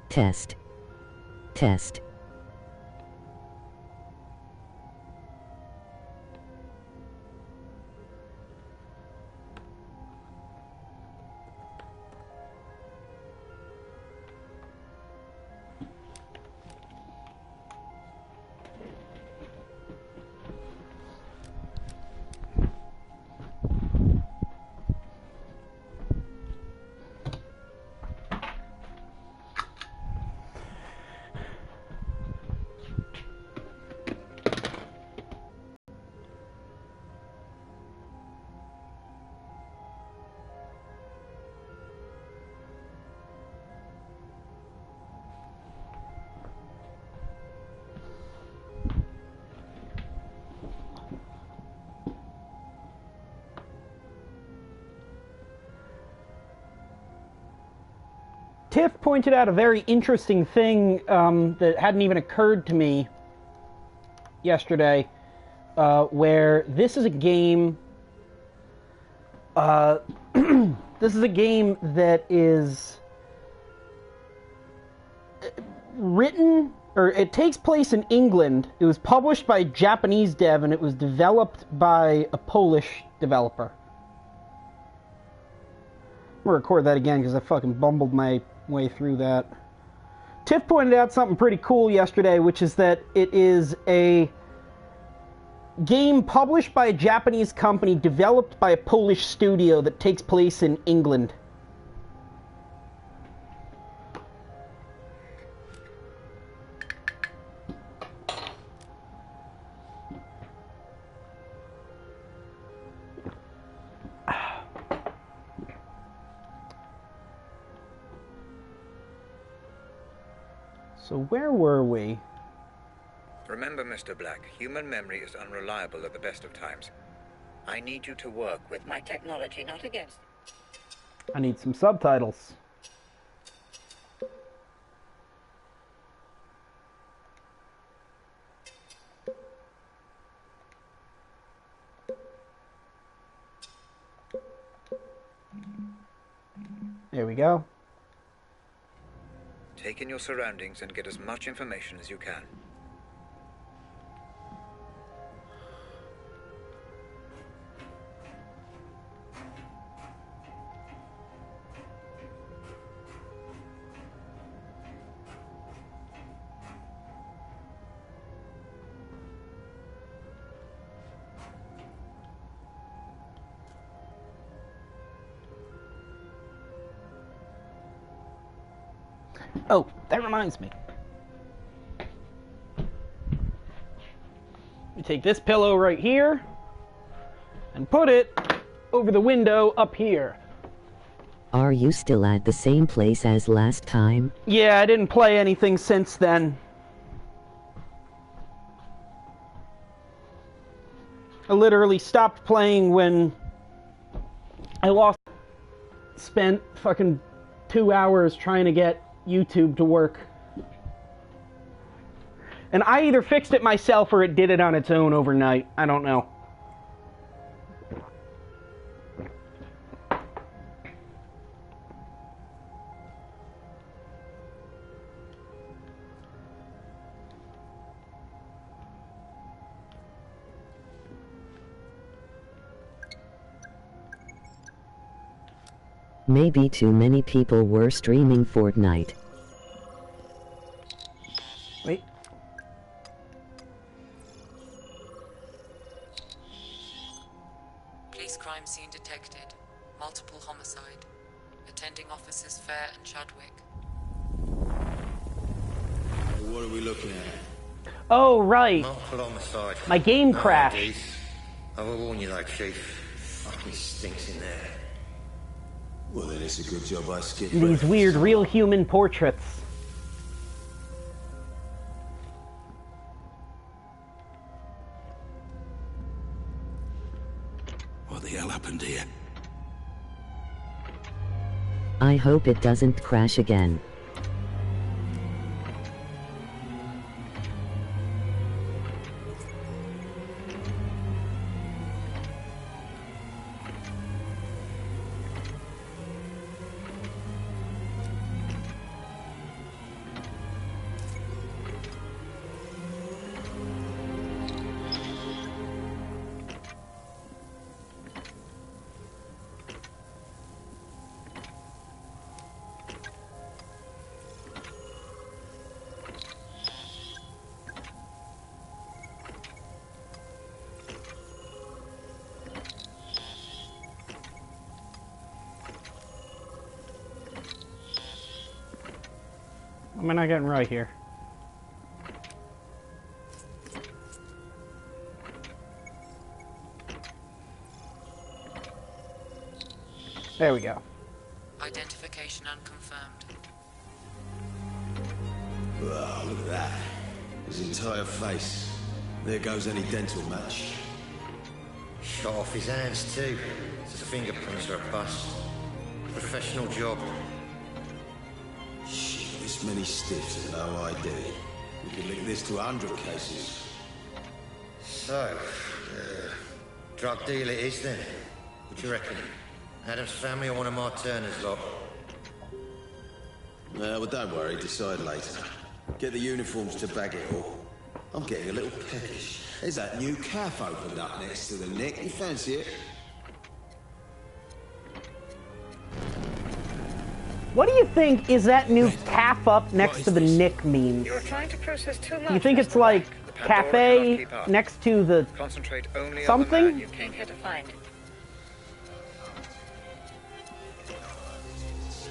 Test. Test. Tiff pointed out a very interesting thing that hadn't even occurred to me yesterday, where this is a game. This is a game that is written, or it takes place in England. It was published by a Japanese dev, and it was developed by a Polish developer. I'm gonna record that again because I fucking bumbled my way through that. Tiff pointed out something pretty cool yesterday, which is that it is a game published by a Japanese company, developed by a Polish studio that takes place in England. So where were we? Remember, Mr. Black, human memory is unreliable at the best of times. I need you to work with my technology, not against it. I need some subtitles. There we go. Take in your surroundings and get as much information as you can. Oh, that reminds me. We take this pillow right here and put it over the window up here. Are you still at the same place as last time? Yeah, I didn't play anything since then. I literally stopped playing when I spent fucking 2 hours trying to get YouTube to work. And I either fixed it myself or it did it on its own overnight. I don't know. Maybe too many people were streaming Fortnite. Wait. Police crime scene detected. Multiple homicide. Attending officers Fair and Chadwick. What are we looking at? Oh, right. Multiple homicide. My game No crashed. IDs. I will warn you though, Chief. Fucking stinks in there. Well, then it's a good job I skipped These breakfast. weird real human portraits. What the hell happened here? I hope it doesn't crash again. Am I not getting right here? There we go. Identification unconfirmed. Oh, look at that. His entire face. There goes any dental match. Shot off his hands too. His fingerprints are a bust. Professional job. Shit, this many stiffs and no ID. We could link this to 100 cases. So, drug deal it is then. What do you reckon? Adam's family or one of my Turner's lot? Well, don't worry, decide later. Get the uniforms to bag it all. I'm getting a little peckish. There's that new cafe opened up next to the Nick. You fancy it? What do you think is that new calf up next to the Nick meme? You're trying to process too much. You think it's Mr. like Black. The Pandora cafe cannot keep up. next to the Concentrate only something? on the man you came here to find.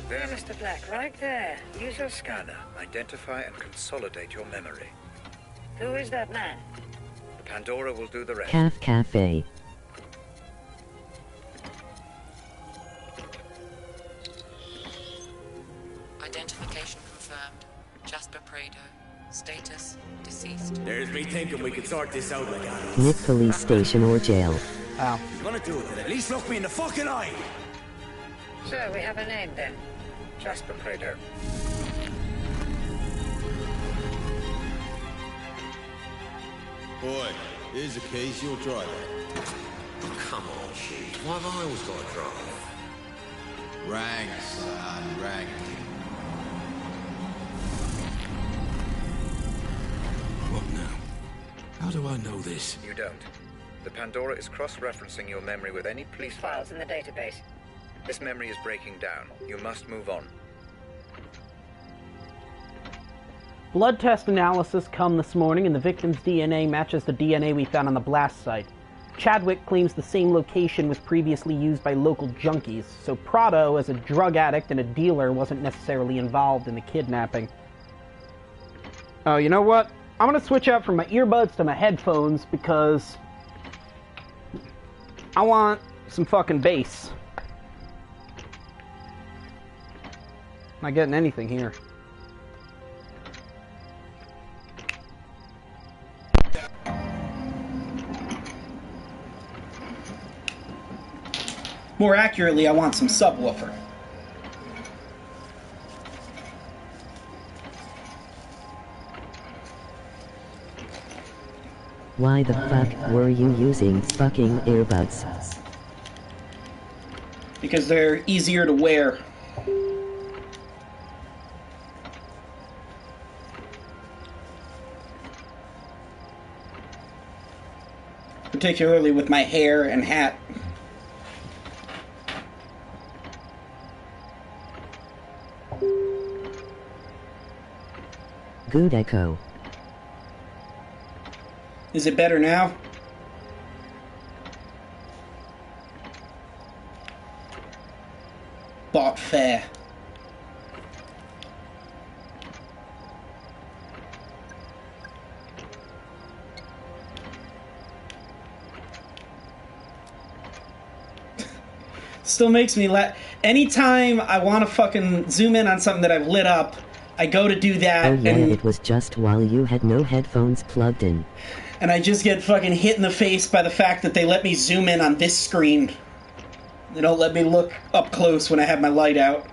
There, Mr. Black, right there. Use your scanner. Identify and consolidate your memory. Who is that man? The Pandora will do the rest. Calf Cafe. Identification confirmed. Jasper Prado. Status deceased. There's me thinking we could sort this out like that. Nick police station or jail. Oh. If you're gonna do it, then at least look me in the fucking eye! So, we have a name then. Jasper Prado. Boy, here's the keys, you'll drive it. Come on, Chief. Why have I always got to drive? Rang, son, rang. What now? How do I know this? You don't. The Pandora is cross-referencing your memory with any police files in the database. This memory is breaking down. You must move on. Blood test analysis come this morning and the victim's DNA matches the DNA we found on the blast site. Chadwick claims the same location was previously used by local junkies, so Prado, as a drug addict and a dealer, wasn't necessarily involved in the kidnapping. Oh, you know what? I'm gonna switch out from my earbuds to my headphones because I want some fucking bass. Not getting anything here. More accurately, I want some subwoofer. Why the fuck were you using fucking earbuds? Because they're easier to wear. Particularly with my hair and hat. Good echo. Is it better now? Bought fair. Still makes me laugh. Anytime I want to fucking zoom in on something that I've lit up, I go to do that, Oh yeah, and it was just while you had no headphones plugged in. I just get fucking hit in the face by the fact that they let me zoom in on this screen. They don't let me look up close when I have my light out.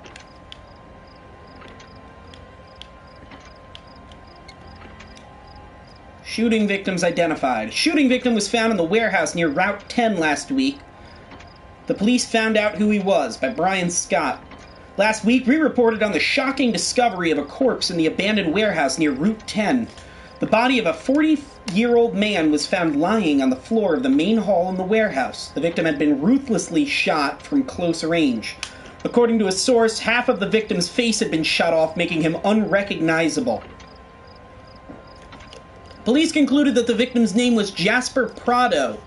Shooting victims identified. Shooting victim was found in the warehouse near Route 10 last week. The police found out who he was by Brian Scott. Last week, we reported on the shocking discovery of a corpse in the abandoned warehouse near Route 10. The body of a 40-year-old man was found lying on the floor of the main hall in the warehouse. The victim had been ruthlessly shot from close range. According to a source, half of the victim's face had been shot off, making him unrecognizable. Police concluded that the victim's name was Jasper Prado,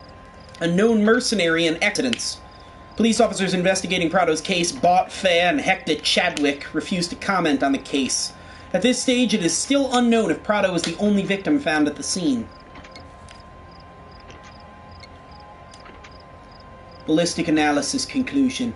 a known mercenary in Exodus. Police officers investigating Prado's case, Bot Fair and Hector Chadwick, refused to comment on the case. At this stage, it is still unknown if Prado was the only victim found at the scene. Ballistic analysis conclusion.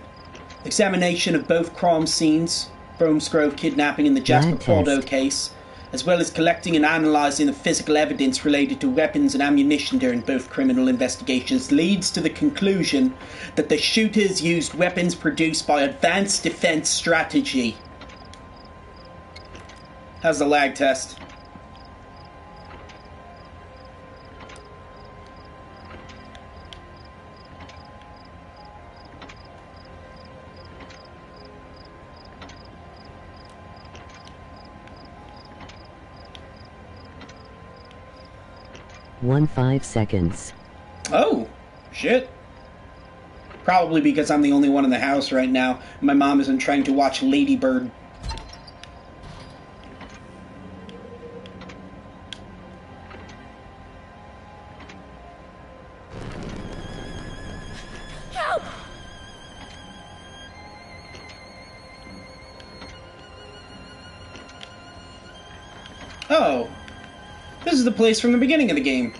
Examination of both crime scenes, Bromsgrove kidnapping and the Jasper Prado case, as well as collecting and analysing the physical evidence related to weapons and ammunition during both criminal investigations, leads to the conclusion that the shooters used weapons produced by Advanced Defense Strategy. How's the lag test? One 5 seconds. Oh, shit. Probably because I'm the only one in the house right now. My mom isn't trying to watch Lady Bird. Help! Oh. This is the place from the beginning of the game.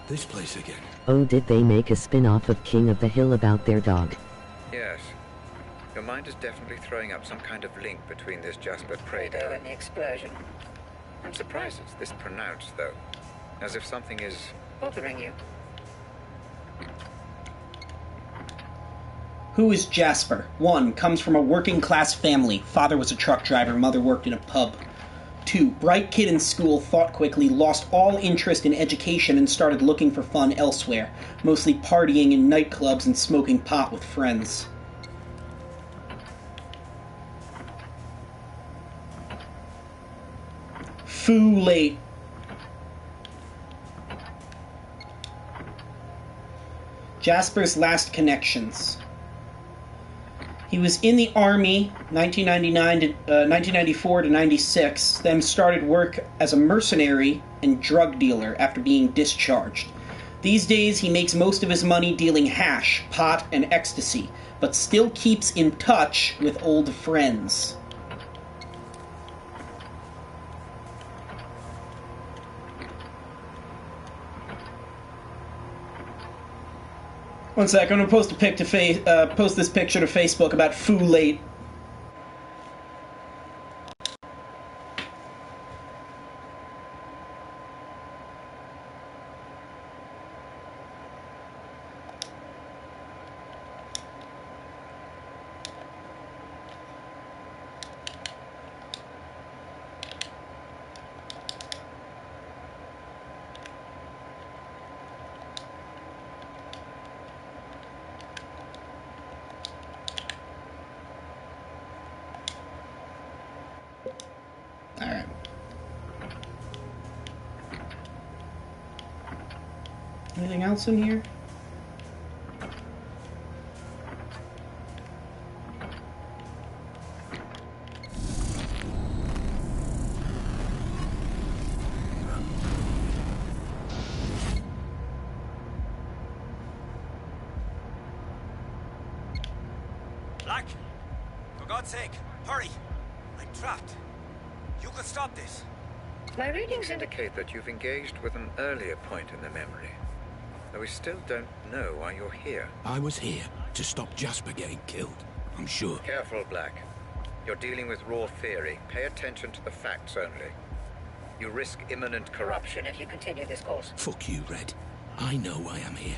This place again. Oh, did they make a spin-off of King of the Hill about their dog? Yes. Your mind is definitely throwing up some kind of link between this Jasper Prado And the explosion. I'm surprised it's this pronounced, though. As if something is... Bothering you. Who is Jasper? 1. Comes from a working-class family. Father was a truck driver, mother worked in a pub. 2. Bright kid in school, thought quickly, lost all interest in education and started looking for fun elsewhere, mostly partying in nightclubs and smoking pot with friends. Foo late. Jasper's last connections. He was in the Army 1994 to 96, then started work as a mercenary and drug dealer after being discharged. These days he makes most of his money dealing hash, pot, and ecstasy, but still keeps in touch with old friends. One sec, I'm gonna post a pic to post this picture to Facebook about Foo Late. Alright. Anything else in here? Black! For God's sake, hurry! I'm trapped. You could stop this. My readings indicate that you've engaged with an earlier point in the memory. Though we still don't know why you're here. I was here to stop Jasper getting killed, I'm sure. Careful, Black. You're dealing with raw theory. Pay attention to the facts only. You risk imminent corruption If you continue this course. Fuck you, Red. I know why I'm here.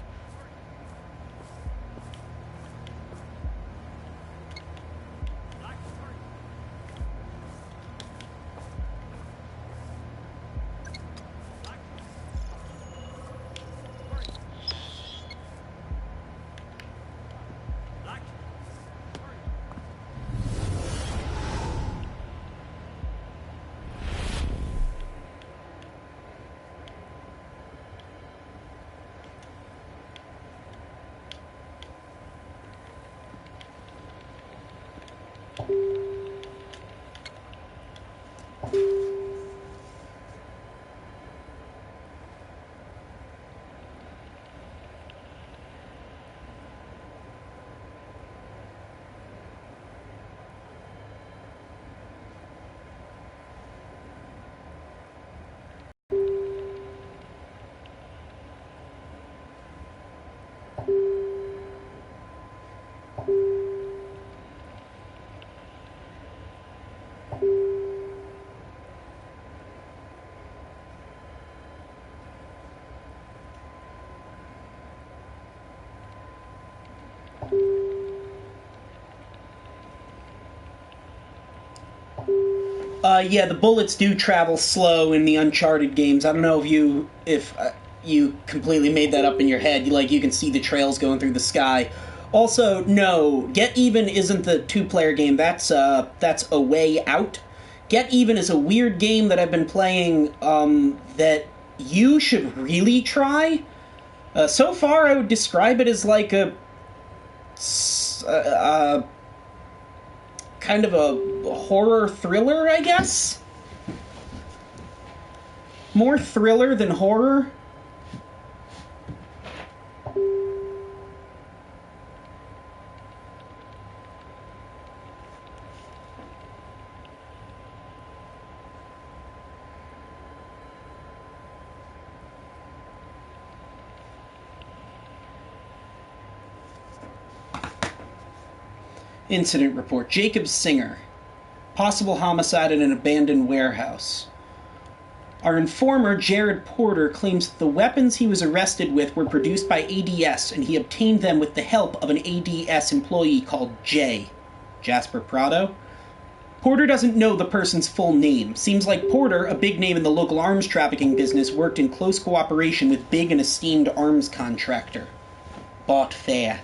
Yeah, the bullets do travel slow in the Uncharted games. I don't know if you completely made that up in your head. You can see the trails going through the sky. Also, no, Get Even isn't the two-player game. That's A Way Out. Get Even is a weird game that I've been playing that you should really try. So far, I would describe it as like a kind of a horror thriller, I guess? More thriller than horror? Incident report. Jacob Singer. Possible homicide in an abandoned warehouse. Our informer, Jared Porter, claims that the weapons he was arrested with were produced by ADS, and he obtained them with the help of an ADS employee called Jay. Jasper Prado? Porter doesn't know the person's full name. Seems like Porter, a big name in the local arms trafficking business, worked in close cooperation with big and esteemed arms contractor. Bought fair.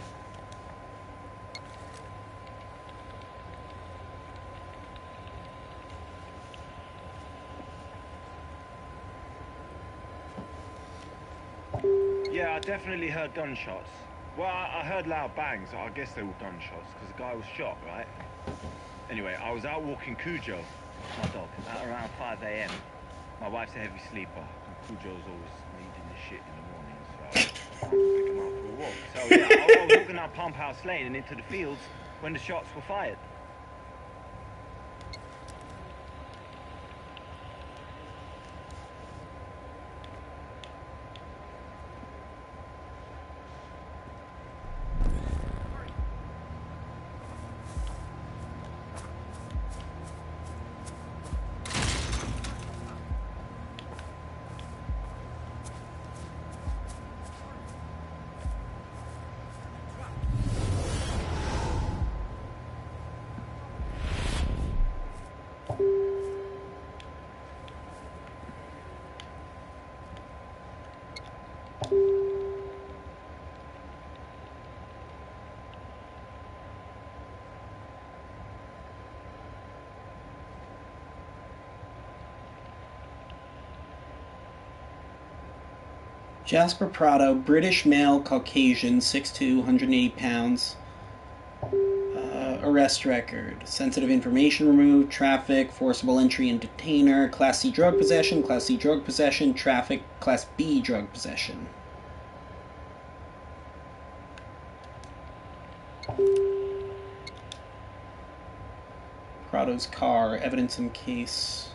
Yeah, I definitely heard gunshots. Well, I heard loud bangs. I guess they were gunshots, because the guy was shot, right? Anyway, I was out walking Cujo, my dog, at around 5 a.m. My wife's a heavy sleeper, and Cujo's always needing the shit in the morning, so I pick him up for a walk. So yeah, I was walking down Pump House Lane and into the fields when the shots were fired. Jasper Prado, British male, Caucasian, 6'2", 180 pounds. Arrest record. Sensitive information removed, traffic, forcible entry and detainer, Class C drug possession, traffic, Class B drug possession. Prado's car, evidence in case.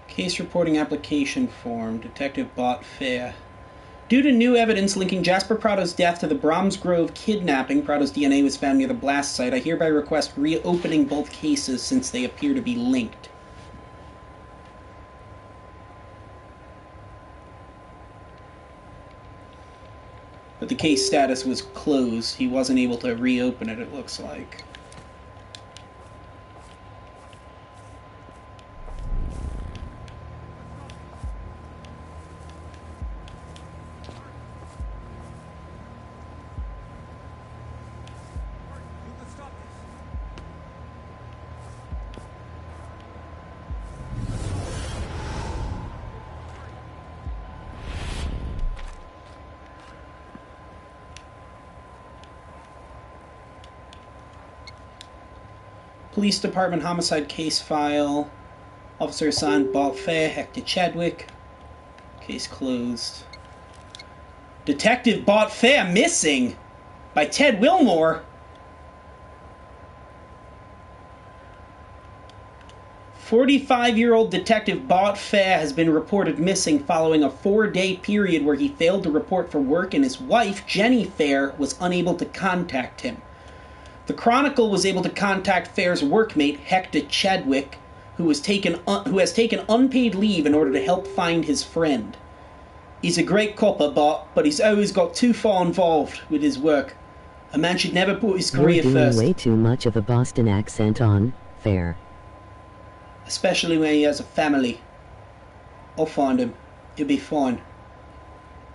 Case reporting application form, Detective Bot Fair. Due to new evidence linking Jasper Prado's death to the Brahms Grove kidnapping, Prado's DNA was found near the blast site. I hereby request reopening both cases since they appear to be linked. But the case status was closed. He wasn't able to reopen it, it looks like. Police Department homicide case file. Officer assigned Bob Fair, Hector Chadwick. Case closed. Detective Bot Fair missing by Ted Wilmore. 45-year-old Detective Bot Fair has been reported missing following a 4-day period where he failed to report for work and his wife, Jenny Fair, was unable to contact him. The Chronicle was able to contact Fair's workmate, Hector Chadwick, who has taken unpaid leave in order to help find his friend. He's a great copper, Bot, but he's always got too far involved with his work. A man should never put his career You're doing first. way too much of a Boston accent on Fair. Especially when he has a family. I'll find him. He'll be fine.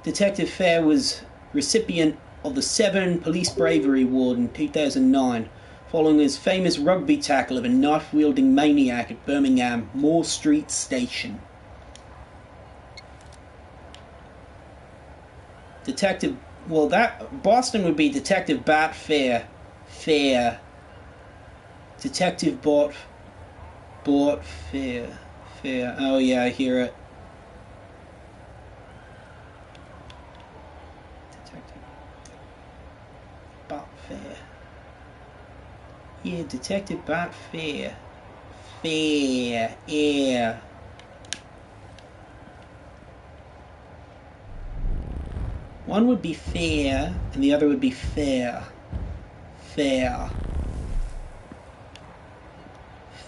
Detective Fair was recipient of the Severn Police Bravery Award in 2009, following his famous rugby tackle of a knife-wielding maniac at Birmingham Moore Street Station. Detective... Well, that... Boston would be Detective Bot Fair. Fair. Detective Bot Fair. Fair. Oh, yeah, I hear it. Detective Bot Fair. Yeah, Detective Bot Fair. Fair. Yeah. One would be fair, and the other would be fair. Fair.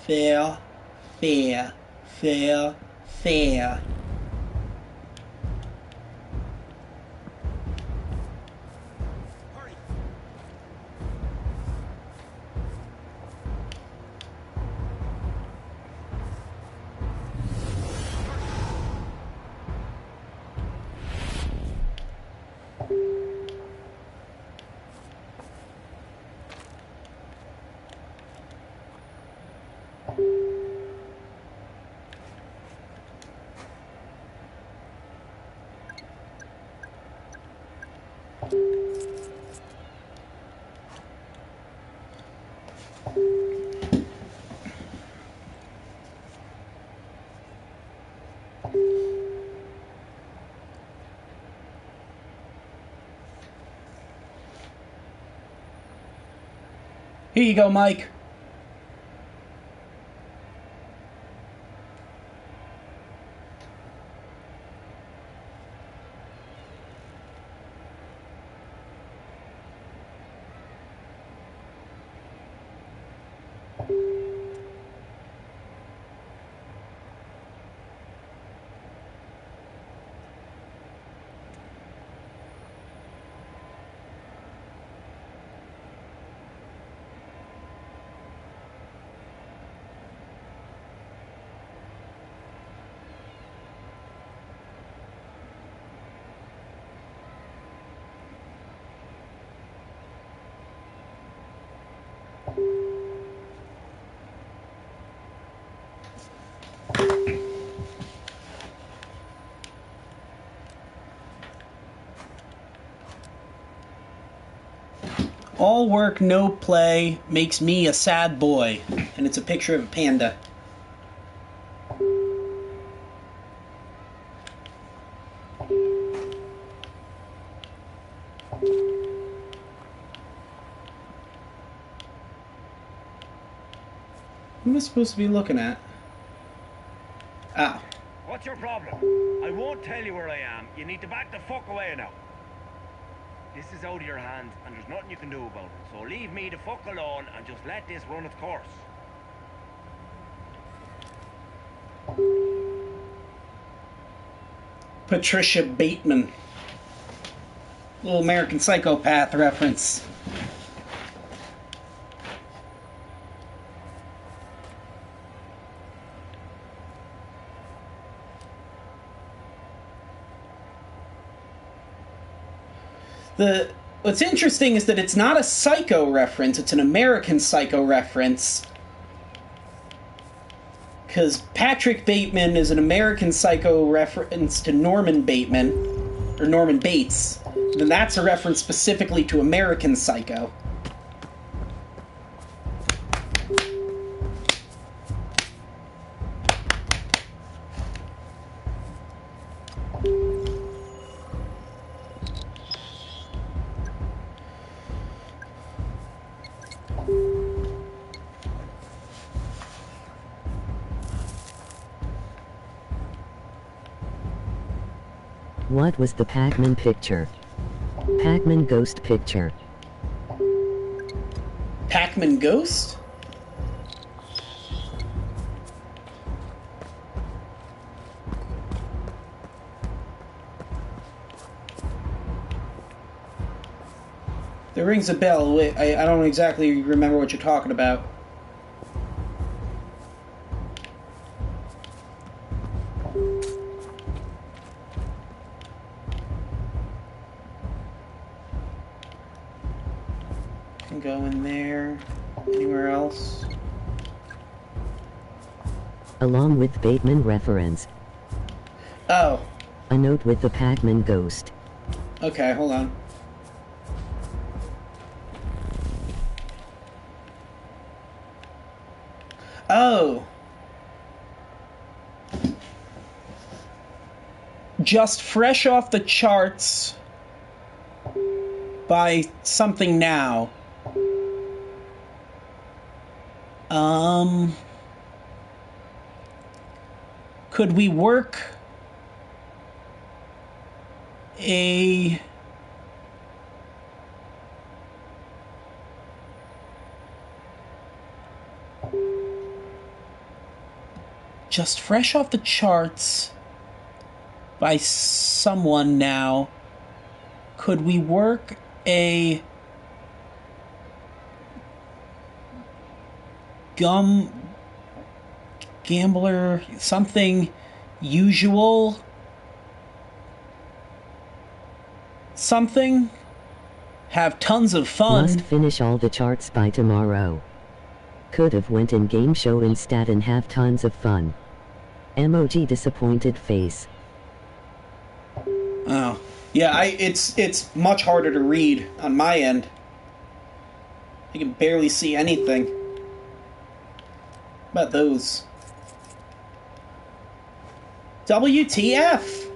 Fair. Fair. Fair. Fair. Here you go, Mike. All work, no play makes me a sad boy. And it's a picture of a panda. What am I supposed to be looking at? Ah. What's your problem? I won't tell you where I am. You need to back the fuck away now. This is out of your hands, and there's nothing you can do about it. So leave me the fuck alone and just let this run its course. Patricia Bateman. Little American Psychopath reference. What's interesting is that it's not a Psycho reference, it's an American Psycho reference. Because Patrick Bateman is an American Psycho reference to Norman Bateman, or Norman Bates. Then that's a reference specifically to American Psycho. What was the Pac-Man picture? Pac-Man ghost picture. Pac-Man ghost? That rings a bell. Wait, I don't exactly remember what you're talking about. Can go in there. Anywhere else? Along with Bateman reference. Oh. A note with the Pac-Man ghost. Okay, hold on. Oh. Just fresh off the charts by Something Now. Could we work a just fresh off the charts by someone now? Could we work a gambler, something usual, something, have tons of fun. Must finish all the charts by tomorrow. Could have went in game show instead and have tons of fun. Emoji disappointed face. Oh. Yeah, it's much harder to read on my end. I can barely see anything. How about those? WTF?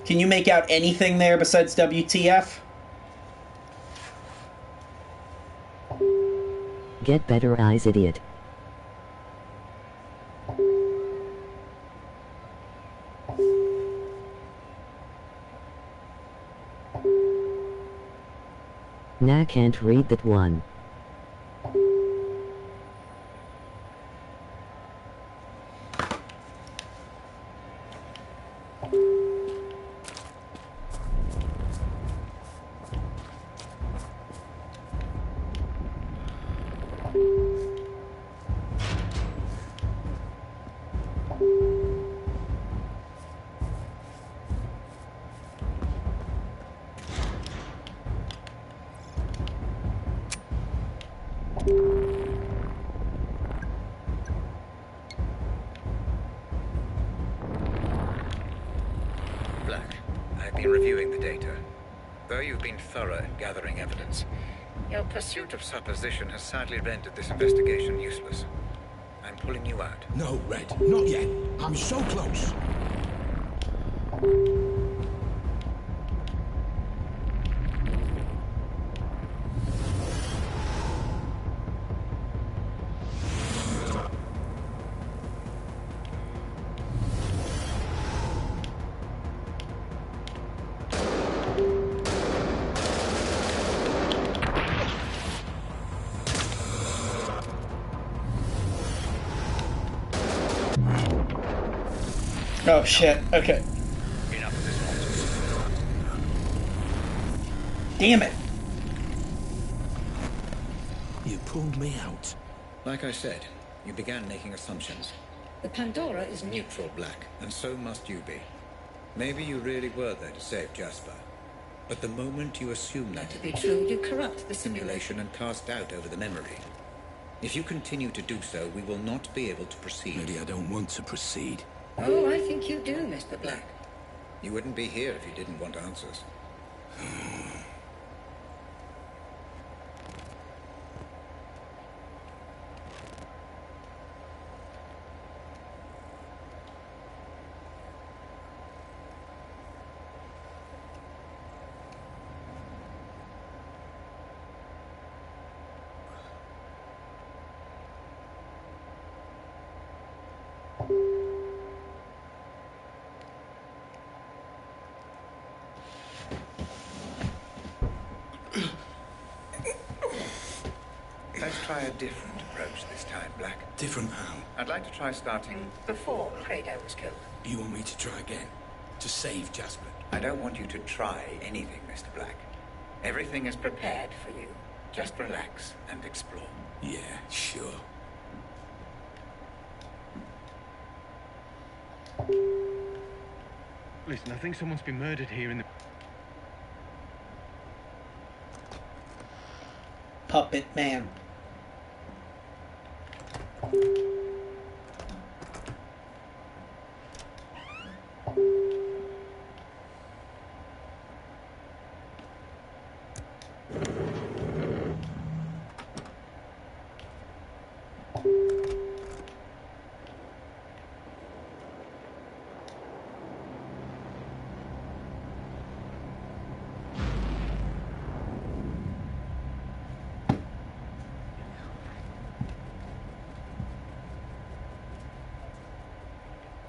Can you make out anything there besides WTF? Get better eyes, idiot. Nah, can't read that one. Black, I've been reviewing the data. you've been thorough in gathering evidence. Your Pursuit of supposition has sadly rendered this investigation useless. I'm pulling you out. No, Red, not yet. I'm so close. Oh shit, okay. Enough of this nonsense. Damn it. You pulled me out. Like I said, you began making assumptions. The Pandora is neutral. Black, and so must you be. Maybe you really were there to save Jasper. But the moment you assume that To be true, you corrupt the simulation and cast doubt over the memory. If you continue to do so, we will not be able to proceed. Maybe I don't want to proceed. Oh, I think you do, Mr. Black. You wouldn't be here if you didn't want answers. Let's try a different approach this time, Black. Different how? I'd like to try starting... Before Credo was killed. You want me to try again? To save Jasper? I don't want you to try anything, Mr. Black. Everything is prepared for you. Just relax and explore. Yeah, sure. Listen, I think someone's been murdered here in the... Puppet Man.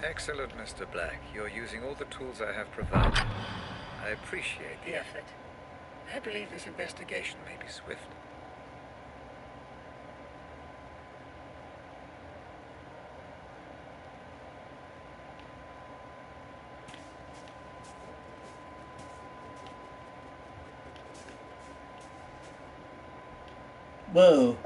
Excellent, Mr. Black. You're using all the tools I have provided. I appreciate the effort. I believe this investigation may be swift. Whoa.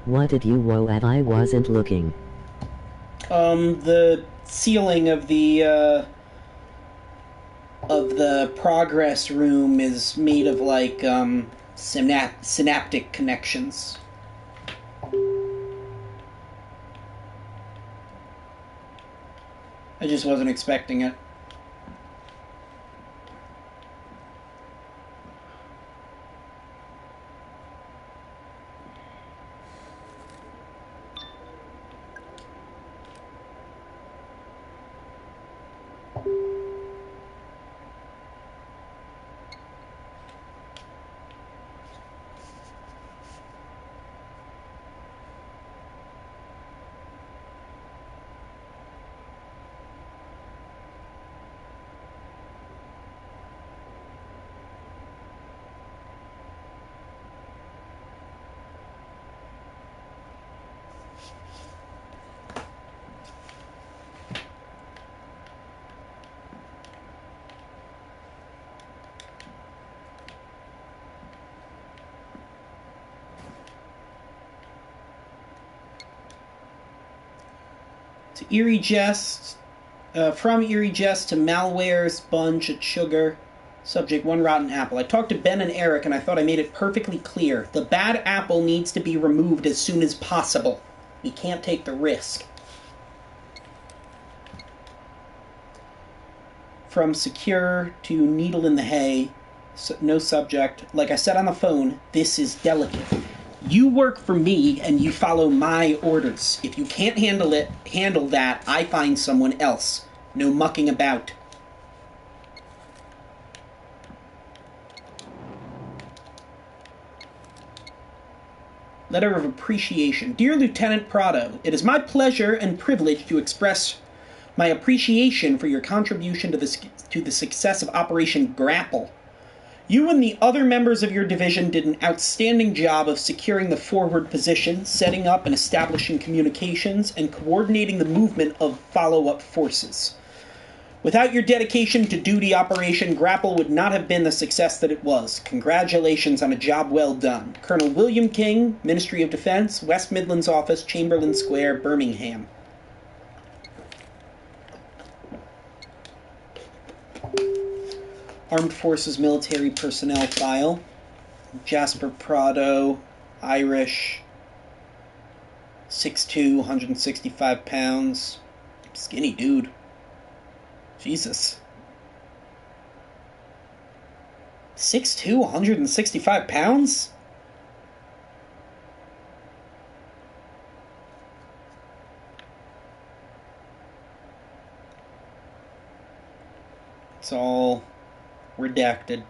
What did you woe at? I wasn't looking. The ceiling of the progress room is made of, like, synaptic connections. I just wasn't expecting it. To Eerie Jest, from Eerie Jest to malware, sponge, sugar. Subject, 1 rotten apple. I talked to Ben and Eric and I thought I made it perfectly clear. The bad apple needs to be removed as soon as possible. We can't take the risk. From secure to needle in the hay. No subject. Like I said on the phone, this is delicate. You work for me and you follow my orders. If you can't handle that, I find someone else. No mucking about. Letter of appreciation. Dear Lieutenant Prado, it is my pleasure and privilege to express my appreciation for your contribution to the success of Operation Grapple. You and the other members of your division did an outstanding job of securing the forward position, setting up and establishing communications, and coordinating the movement of follow-up forces. Without your dedication to duty, Operation Grapple would not have been the success that it was. Congratulations on a job well done. Colonel William King, Ministry of Defense, West Midlands Office, Chamberlain Square, Birmingham. Armed Forces Military Personnel File. Jasper Prado, Irish, 6'2", 165 pounds. Skinny dude. Jesus. 6'2", 165 pounds? It's all redacted.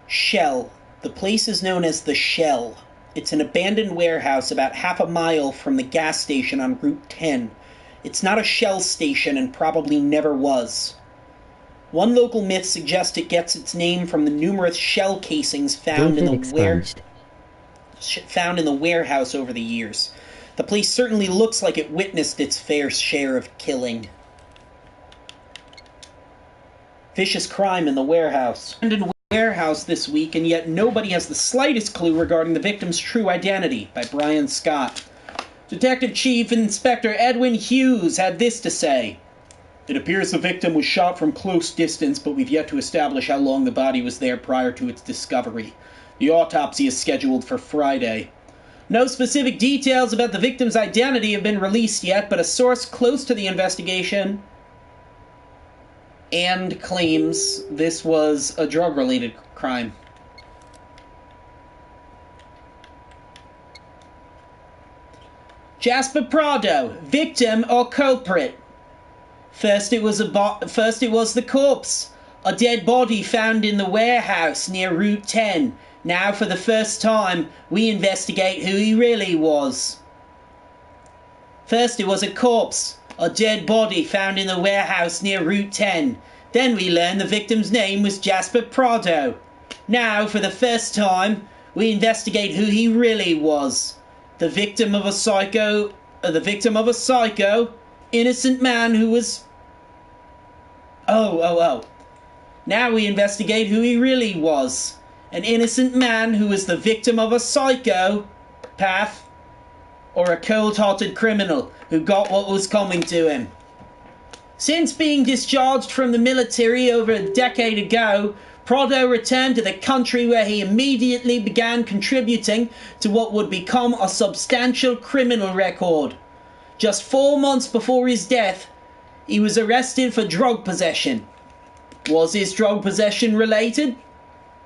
Shell. The place is known as the Shell. It's an abandoned warehouse about half a mile from the gas station on Route 10. It's not a Shell station and probably never was. One local myth suggests it gets its name from the numerous shell casings found in the warehouse over the years. The place certainly looks like it witnessed its fair share of killing. Vicious crime in the warehouse. Warehouse this week, and yet nobody has the slightest clue regarding the victim's true identity, by Brian Scott. Detective Chief Inspector Edwin Hughes had this to say. It appears the victim was shot from close distance, but we've yet to establish how long the body was there prior to its discovery. The autopsy is scheduled for Friday. No specific details about the victim's identity have been released yet, but a source close to the investigation and claims this was a drug-related crime. Jasper Prado, victim or culprit? First it was the corpse, a dead body found in the warehouse near Route 10. Now, for the first time, we investigate who he really was. First it was a corpse, a dead body found in the warehouse near Route 10. Then we learned the victim's name was Jasper Prado. Now, for the first time, we investigate who he really was. The victim of a psycho, innocent man who was... Now we investigate who he really was. An innocent man who was the victim of a psychopath or a cold-hearted criminal who got what was coming to him. Since being discharged from the military over a decade ago, Prado returned to the country where he immediately began contributing to what would become a substantial criminal record. Just 4 months before his death, he was arrested for drug possession. Was his drug possession related?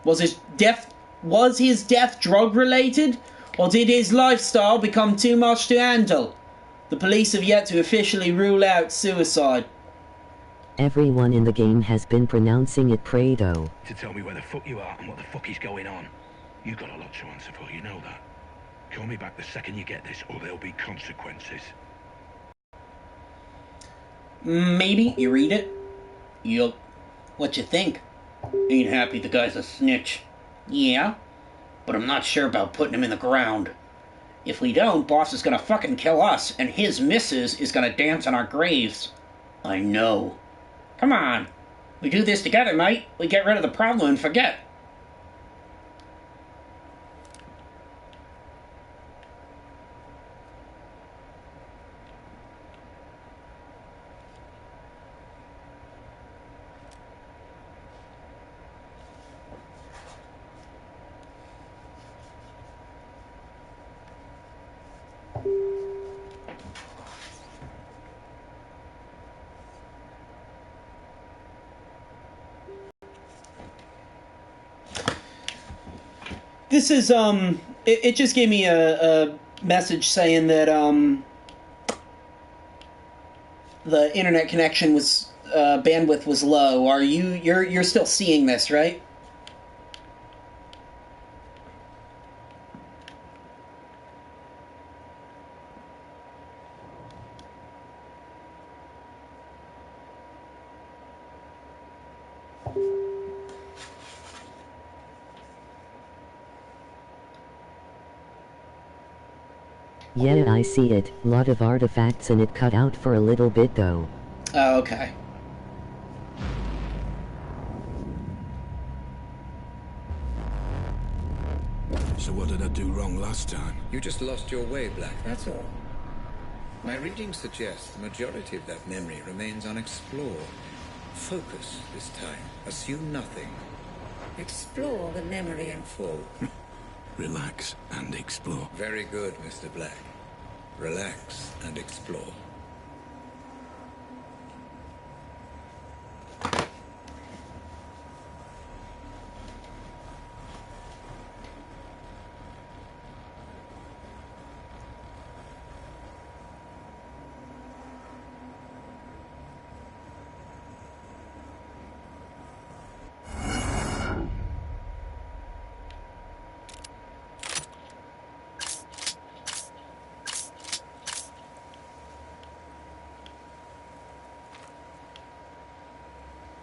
Was his death drug related? Or did his lifestyle become too much to handle? The police have yet to officially rule out suicide. Everyone in the game has been pronouncing it Prado. To tell me where the fuck you are and what the fuck is going on. You got a lot to answer for, you know that. Call me back the second you get this, or there'll be consequences. Maybe. You read it? Yup. What you think? Ain't happy the guy's a snitch. Yeah? But I'm not sure about putting him in the ground. If we don't, boss is gonna fucking kill us, and his missus is gonna dance on our graves. I know. Come on. We do this together, mate. We get rid of the problem and forget. This is, it just gave me a message saying that, the internet connection was, bandwidth was low. Are you're still seeing this, right? Yeah, I see it. Lot of artifacts and it cut out for a little bit though. Oh, okay. So what did I do wrong last time? You just lost your way, Black, that's all. My readings suggest the majority of that memory remains unexplored. Focus this time. Assume nothing. Explore the memory In full. Relax and explore. Very good, Mr. Black. Relax and explore.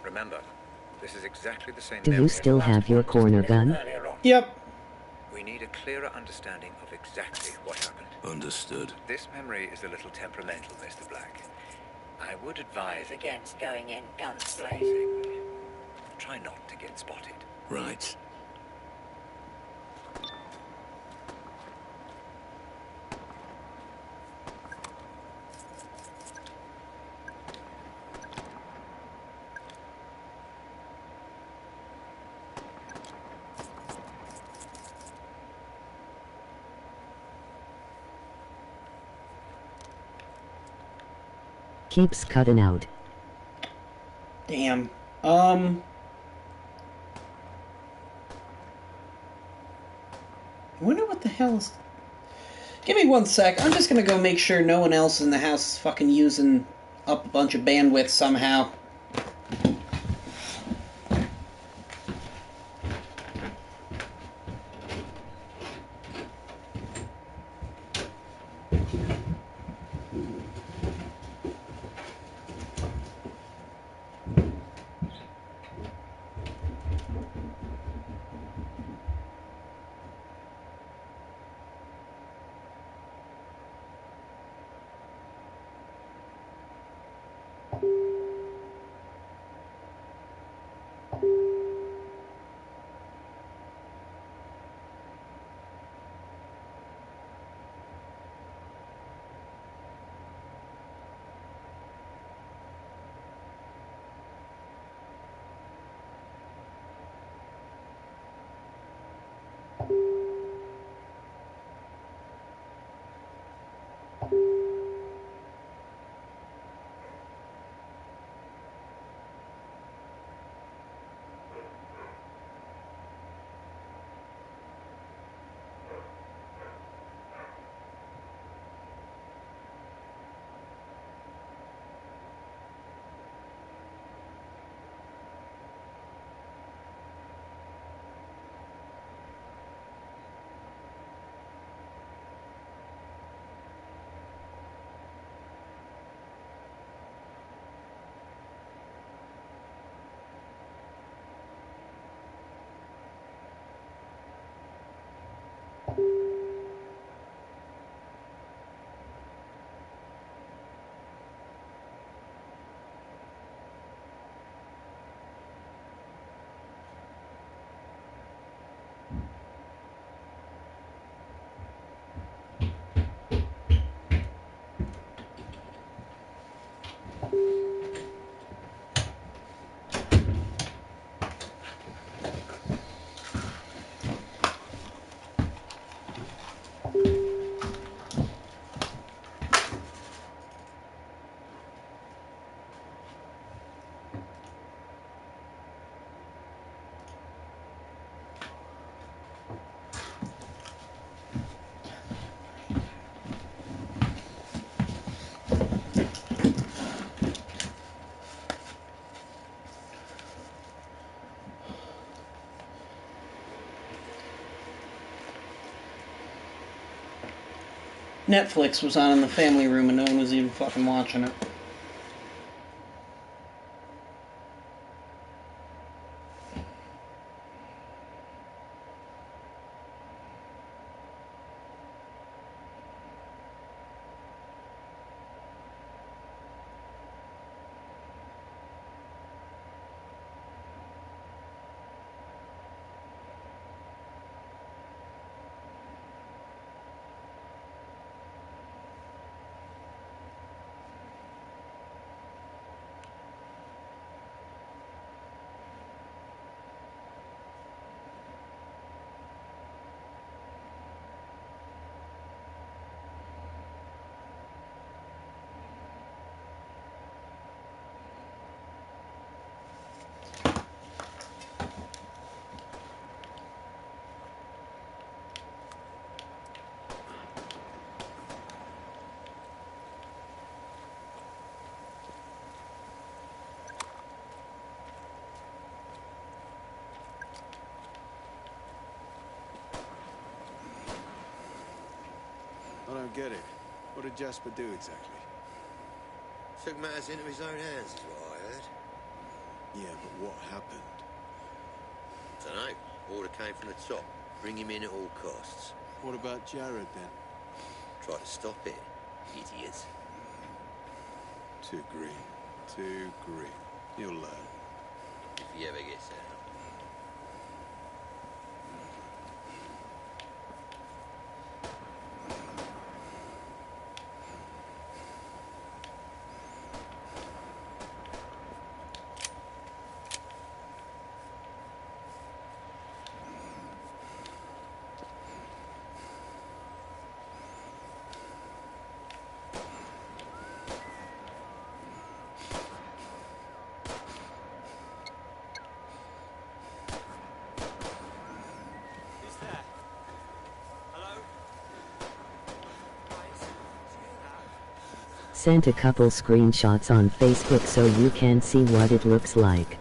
Remember, this is exactly the same Do memory you as still last have your one, just a corner little gun? earlier on. Yep. We need a clearer understanding of exactly what happened. Understood. This memory is a little temperamental, Mr. Black. I would advise against going in guns blazing. try not to get spotted. Right. Keeps cutting out. Damn. I wonder what the hell is... Give me 1 sec. I'm just gonna go make sure no one else in the house is fucking using up a bunch of bandwidth somehow. Netflix was on in the family room and no one was even fucking watching it. I don't get it. What did Jasper do exactly? Took matters into his own hands, is what I heard. Yeah, but what happened? Dunno. Order came from the top. Bring him in at all costs. What about Jared, then? Try to stop it. Idiots. Too green. Too green. He'll learn. If he ever gets out. Sent a couple screenshots on Facebook so you can see what it looks like.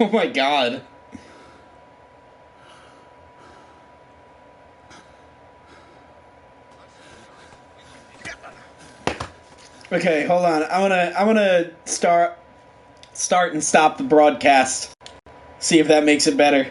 Oh my god. Okay, hold on. I wanna start and stop the broadcast. See if that makes it better.